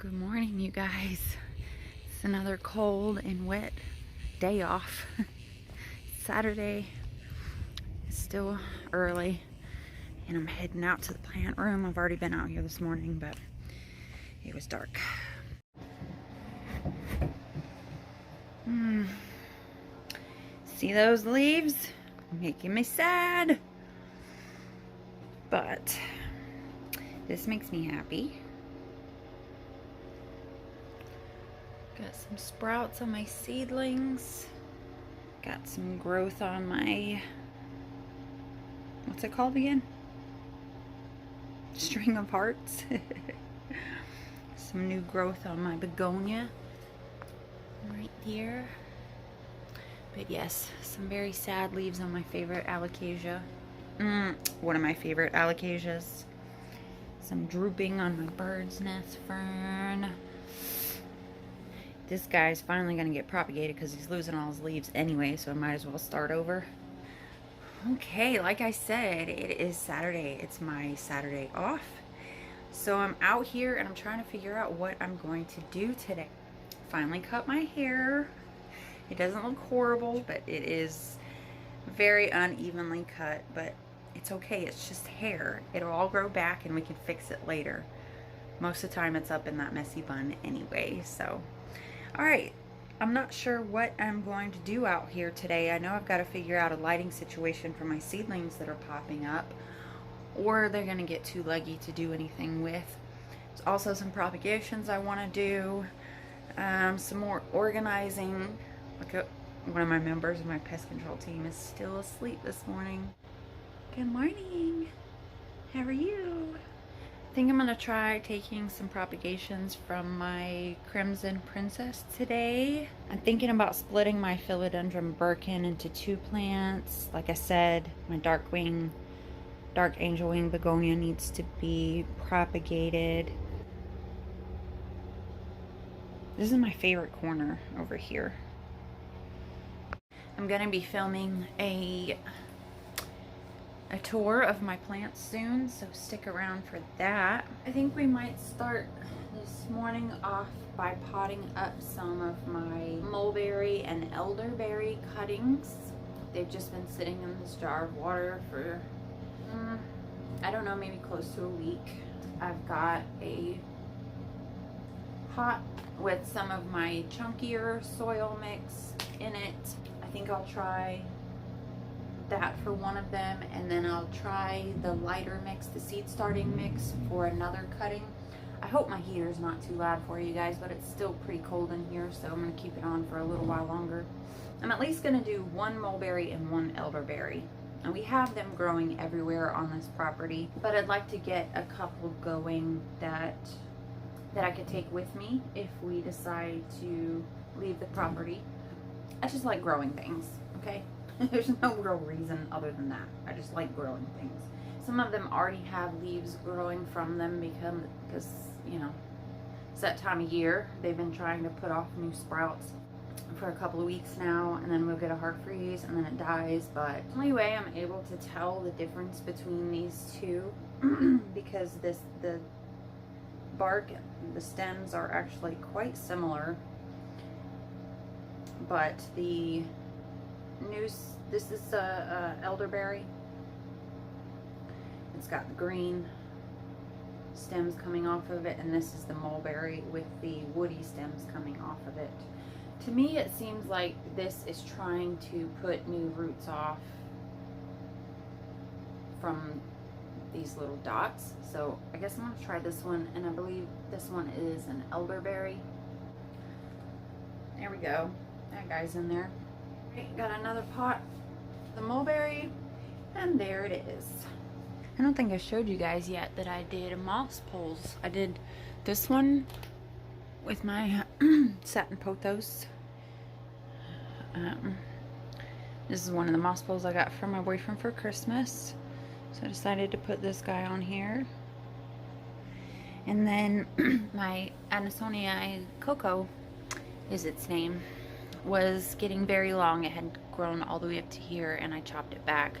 Good morning, you guys. It's another cold and wet day off. Saturday. It's still early and I'm heading out to the plant room. I've already been out here this morning, but it was dark. See those leaves? Making me sad. But this makes me happy. Got some sprouts on my seedlings. Got some growth on my, what's it called again? String of hearts. Some new growth on my begonia right here. But yes, some very sad leaves on my favorite alocasia. One of my favorite alocasias. Some drooping on my bird's nest fern. This guy's finally gonna get propagated because he's losing all his leaves anyway, so I might as well start over. Okay, like I said, it is Saturday. It's my Saturday off. So I'm out here and I'm trying to figure out what I'm going to do today. Finally cut my hair. It doesn't look horrible, but it is very unevenly cut, but it's okay. It's just hair. It'll all grow back and we can fix it later. Most of the time it's up in that messy bun anyway, so. All right, I'm not sure what I'm going to do out here today. I know I've got to figure out a lighting situation for my seedlings that are popping up, or they're going to get too leggy to do anything with. There's also some propagations I want to do, some more organizing. Look, one of my members of my pest control team is still asleep this morning. Good morning. How are you? I think I'm going to try taking some propagations from my Crimson Princess today. I'm thinking about splitting my Philodendron Birkin into two plants. Like I said, my dark angel wing begonia needs to be propagated. This is my favorite corner over here. I'm going to be filming a tour of my plants soon, so stick around for that. I think we might start this morning off by potting up some of my Mulberry and Elderberry cuttings. They've just been sitting in this jar of water for, I don't know, maybe close to a week. I've got a pot with some of my chunkier soil mix in it. I think I'll try that for one of them, and then I'll try the lighter mix, the seed starting mix, for another cutting. I hope my heater's not too loud for you guys, but it's still pretty cold in here, so I'm going to keep it on for a little while longer. I'm at least going to do one Mulberry and one Elderberry, and we have them growing everywhere on this property, but I'd like to get a couple going that I could take with me if we decide to leave the property. I just like growing things, okay? There's no real reason other than that. I just like growing things. Some of them already have leaves growing from them because, you know, it's that time of year. They've been trying to put off new sprouts for a couple of weeks now, and then we'll get a hard freeze and then it dies. But the only way I'm able to tell the difference between these two because the bark, the stems are actually quite similar, but this is Elderberry. It's got the green stems coming off of it, and this is the Mulberry with the woody stems coming off of it. To me, it seems like this is trying to put new roots off from these little dots. So I guess I'm going to try this one, and I believe this one is an Elderberry. There we go. That guy's in there. Got another pot, the Mulberry, and there it is. I don't think I showed you guys yet that I did moss poles. I did this one with my satin pothos. This is one of the moss poles I got from my boyfriend for Christmas, so I decided to put this guy on here. And then my Anisoniae Coco is its name, was getting very long. It had grown all the way up to here, and I chopped it back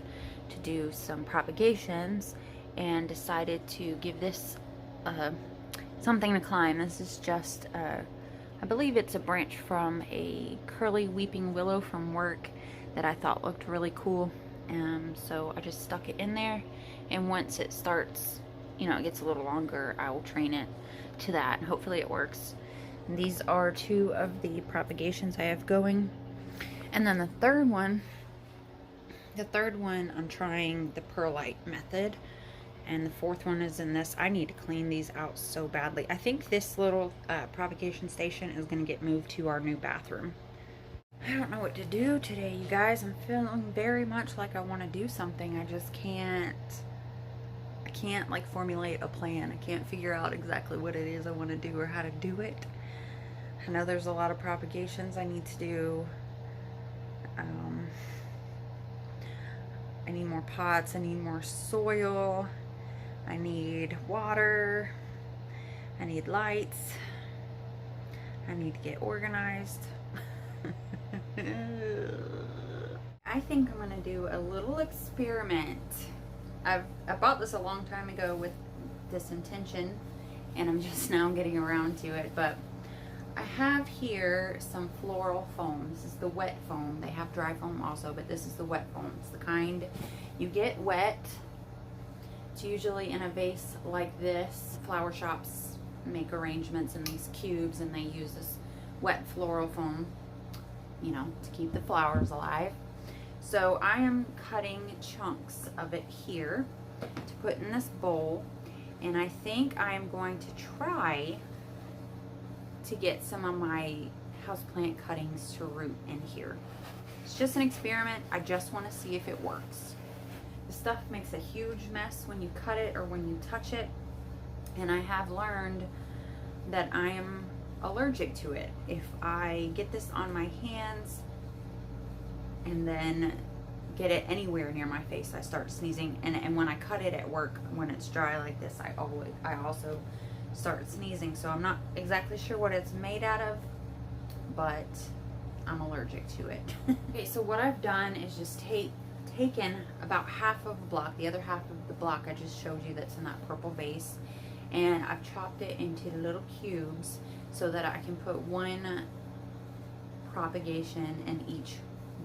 to do some propagations and decided to give this something to climb. This is just, I believe it's a branch from a curly weeping willow from work that I thought looked really cool. So I just stuck it in there, and once it starts, you know, it gets a little longer, I will train it to that, and hopefully it works. And these are two of the propagations I have going. And then the third one, I'm trying the perlite method. And the fourth one is in this. I need to clean these out so badly. I think this little propagation station is going to get moved to our new bathroom. I don't know what to do today, you guys. I'm feeling very much like I want to do something. I just can't. I can't like formulate a plan. I can't figure out exactly what it is I want to do or how to do it. I know there's a lot of propagations I need to do. I need more pots. I need more soil. I need water. I need lights. I need to get organized. I think I'm gonna do a little experiment. I bought this a long time ago with this intention, and I'm just now getting around to it. But I have here some floral foam. This is the wet foam. They have dry foam also, but this is the wet foam. It's the kind you get wet. It's usually in a vase like this. Flower shops make arrangements in these cubes, and they use this wet floral foam, you know, to keep the flowers alive. So I am cutting chunks of it here to put in this bowl, and I think I am going to try to get some of my houseplant cuttings to root in here. It's just an experiment. I just want to see if it works. The stuff makes a huge mess when you cut it or when you touch it, and I have learned that I am allergic to it. If I get this on my hands and then get it anywhere near my face, I start sneezing, and when I cut it at work, when it's dry like this, I also start sneezing. So I'm not exactly sure what it's made out of, but I'm allergic to it. Okay, so what I've done is just taken about half of a block, the other half of the block I just showed you that's in that purple vase, and I've chopped it into little cubes so that I can put one propagation in each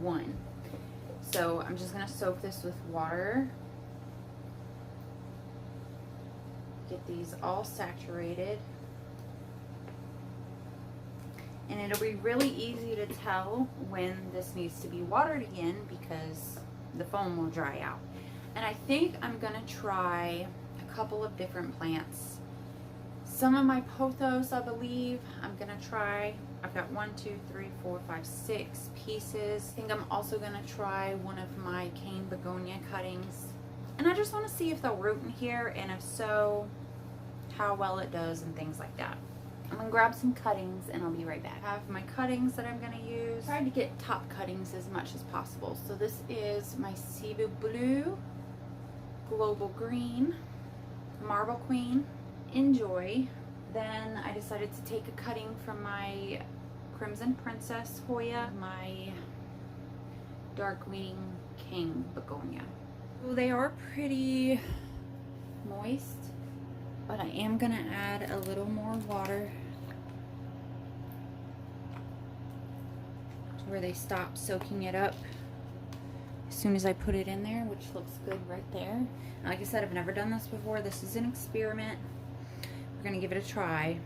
one. So I'm just going to soak this with water. Get these all saturated. And it'll be really easy to tell when this needs to be watered again because the foam will dry out. And I think I'm going to try a couple of different plants. Some of my pothos, I believe, I'm going to try. I've got 1, 2, 3, 4, 5, 6 pieces. I think I'm also going to try one of my cane begonia cuttings. And I just want to see if they'll root in here, and if so, how well it does and things like that. I'm going to grab some cuttings and I'll be right back. I have my cuttings that I'm going to use. Try to get top cuttings as much as possible. So this is my Cebu Blue, Global Green, Marble Queen, Enjoy. Then I decided to take a cutting from my Crimson Princess Hoya, my Darkwing King Begonia. So they are pretty moist, but I am going to add a little more water to where they stop soaking it up as soon as I put it in there, which looks good right there. Like I said, I've never done this before. This is an experiment. We're going to give it a try.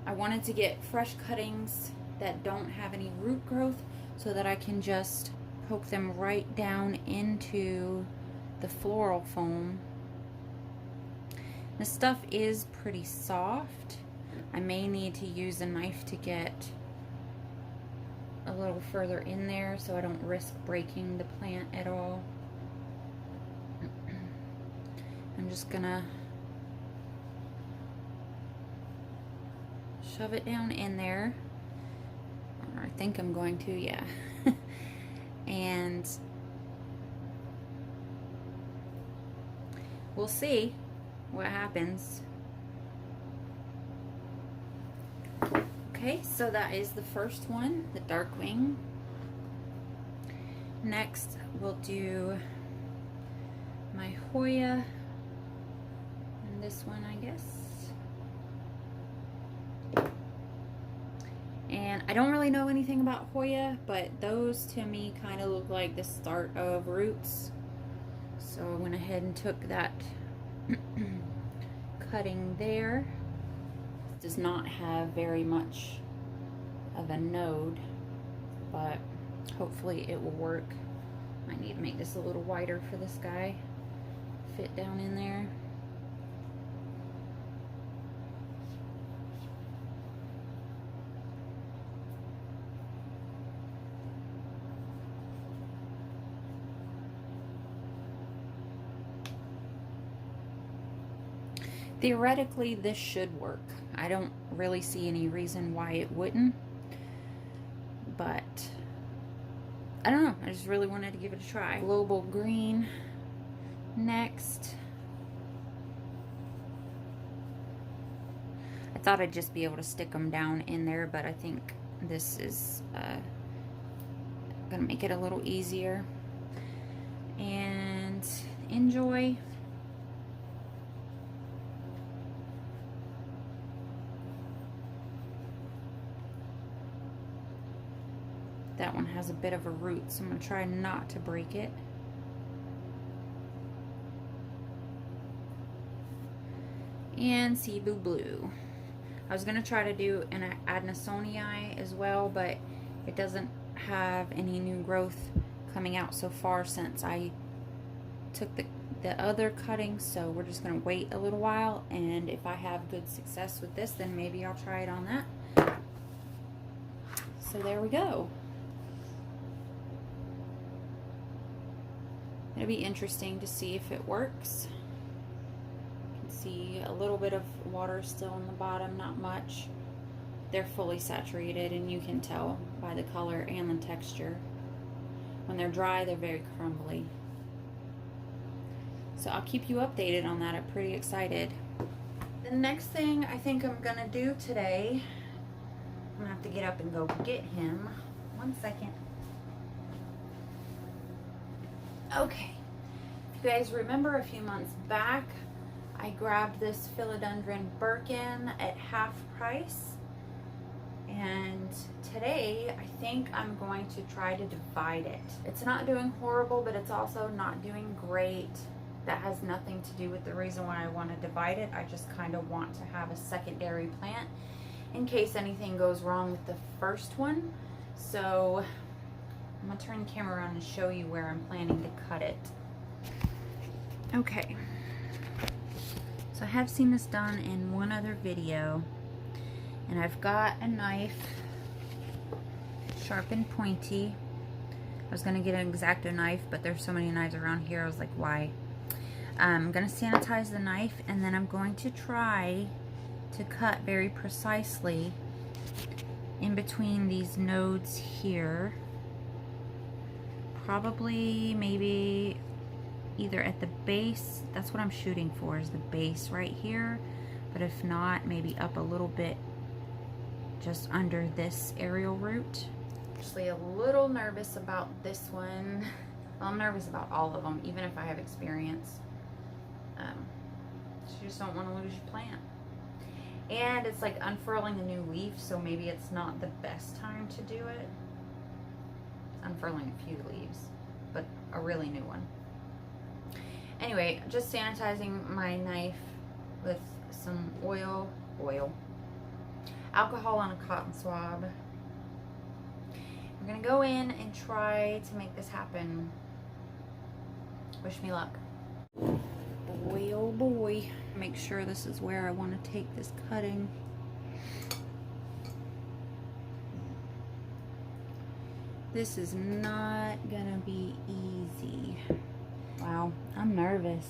I wanted to get fresh cuttings that don't have any root growth so that I can just poke them right down into the floral foam. This stuff is pretty soft. I may need to use a knife to get a little further in there so I don't risk breaking the plant at all. I'm just gonna shove it down in there. Or I think I'm going to, yeah. And we'll see what happens. Okay, so that is the first one, the Darkwing. Next, we'll do my Hoya, and this one, I guess. And I don't really know anything about Hoya, but those to me kind of look like the start of roots. So I went ahead and took that cutting there. It does not have very much of a node, but hopefully it will work. I need to make this a little wider for this guy. Fit down in there. Theoretically, this should work. I don't really see any reason why it wouldn't, but I don't know. I just really wanted to give it a try. Global green next. I thought I'd just be able to stick them down in there, but I think this is gonna make it a little easier. And enjoy. That one has a bit of a root, so I'm going to try not to break it. And Cebu Blue. I was going to try to do an Adnasonii as well, but it doesn't have any new growth coming out so far since I took the other cutting, so we're just going to wait a little while, and if I have good success with this, then maybe I'll try it on that. So there we go. It'll be interesting to see if it works. You can see a little bit of water still in the bottom, not much. They're fully saturated, and you can tell by the color and the texture. When they're dry, they're very crumbly. So I'll keep you updated on that. I'm pretty excited. The next thing I think I'm gonna do today, I'm gonna have to get up and go get him. 1 second. Okay, if you guys remember a few months back, I grabbed this philodendron Birkin at half price, and today I think I'm going to try to divide it. It's not doing horrible, but it's also not doing great. That has nothing to do with the reason why I want to divide it. I just kind of want to have a secondary plant in case anything goes wrong with the first one. So I'm going to turn the camera around and show you where I'm planning to cut it. Okay. So I have seen this done in one other video. And I've got a knife, sharp and pointy. I was going to get an X-Acto knife, but there's so many knives around here. I was like, why? I'm going to sanitize the knife, and then I'm going to try to cut very precisely in between these nodes here. Probably maybe either at the base, that's what I'm shooting for, is the base right here, but if not, maybe up a little bit just under this aerial root. Actually a little nervous about this one. Well, I'm nervous about all of them, even if I have experience. You just don't want to lose your plant. And it's like unfurling a new leaf, so maybe it's not the best time to do it. Unfurling a few leaves, but a really new one. Anyway, just sanitizing my knife with some oil, alcohol on a cotton swab. We're gonna go in and try to make this happen. Wish me luck. Boy, oh boy. Make sure this is where I want to take this cutting. This is not gonna be easy. Wow, I'm nervous.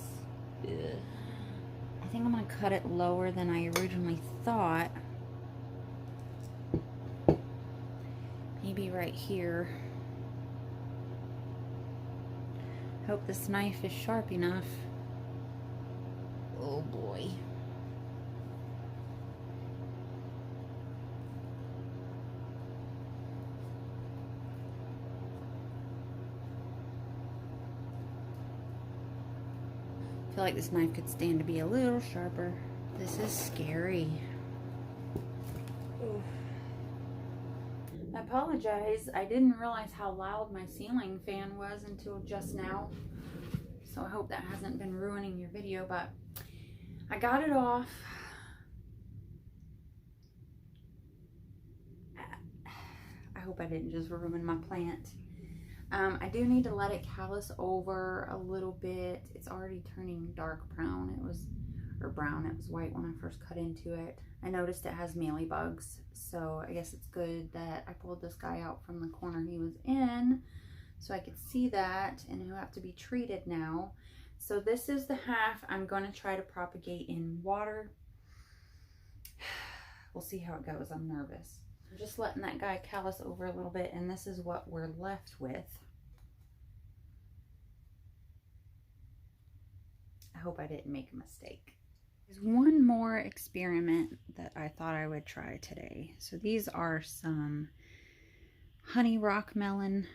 Ugh. I think I'm gonna cut it lower than I originally thought. Maybe right here. Hope this knife is sharp enough. Oh boy. I feel like this knife could stand to be a little sharper. This is scary. Ooh. I apologize. I didn't realize how loud my ceiling fan was until just now. So I hope that hasn't been ruining your video, but I got it off. I hope I didn't just ruin my plant. I do need to let it callus over a little bit. It's already turning dark brown. It was white when I first cut into it. I noticed it has mealybugs, so I guess it's good that I pulled this guy out from the corner he was in so I could see that, and he'll have to be treated now. So this is the half I'm going to try to propagate in water. We'll see how it goes. I'm nervous. I'm just letting that guy callus over a little bit, and this is what we're left with. I hope I didn't make a mistake. There's one more experiment that I thought I would try today. So these are some honey rock melon,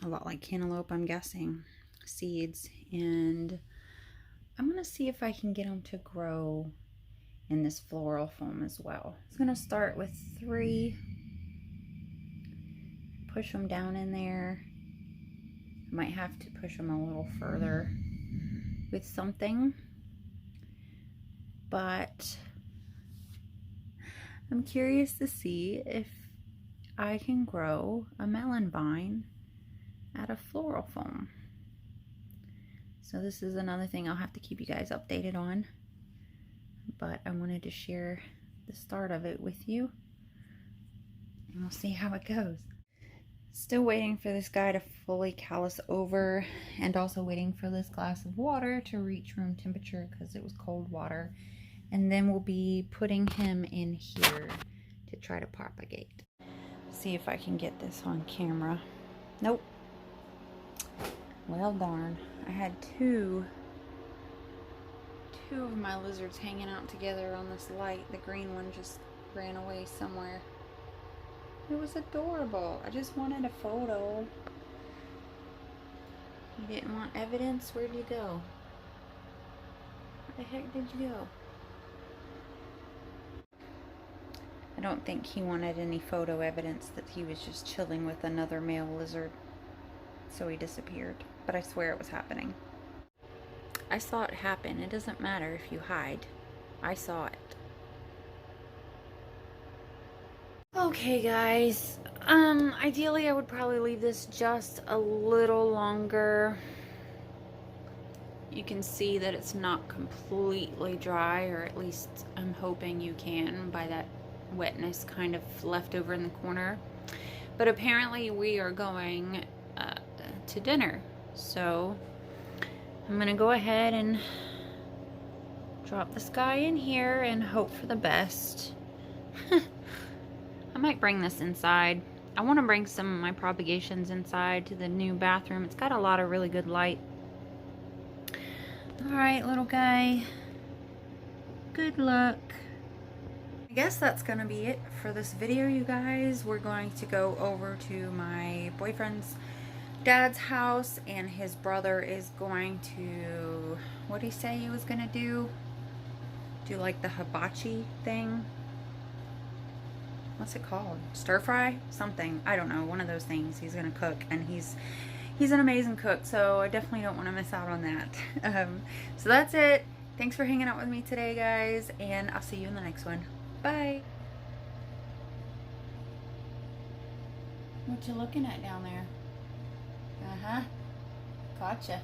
a lot like cantaloupe, I'm guessing, seeds, and I'm gonna see if I can get them to grow in this floral foam as well. I'm gonna start with 3, push them down in there. I might have to push them a little further with something, but I'm curious to see if I can grow a melon vine out of floral foam. So this is another thing I'll have to keep you guys updated on, but I wanted to share the start of it with you, and we'll see how it goes. Still waiting for this guy to fully callus over, and also waiting for this glass of water to reach room temperature because it was cold water. And then we'll be putting him in here to try to propagate. See if I can get this on camera. Nope. Well darn. I had two of my lizards hanging out together on this light. The green one just ran away somewhere. It was adorable. I just wanted a photo. You didn't want evidence? Where'd you go? Where the heck did you go? I don't think he wanted any photo evidence that he was just chilling with another male lizard. So he disappeared. But I swear it was happening. I saw it happen. It doesn't matter if you hide. I saw it. Okay guys, ideally I would probably leave this just a little longer. You can see that it's not completely dry, or at least I'm hoping you can by that wetness kind of left over in the corner. But apparently we are going to dinner, so I'm gonna go ahead and drop this guy in here and hope for the best. I might bring this inside. I want to bring some of my propagations inside to the new bathroom. It's got a lot of really good light. Alright, little guy. Good luck. I guess that's going to be it for this video, you guys. We're going to go over to my boyfriend's dad's house, and his brother is going to... What did he say he was going to do? Do like the hibachi thing? What's it called? Stir fry? Something. I don't know. One of those things he's gonna cook, and he's an amazing cook, so I definitely don't want to miss out on that. So that's it. Thanks for hanging out with me today, guys, and I'll see you in the next one. Bye. What you looking at down there? Uh-huh. Gotcha.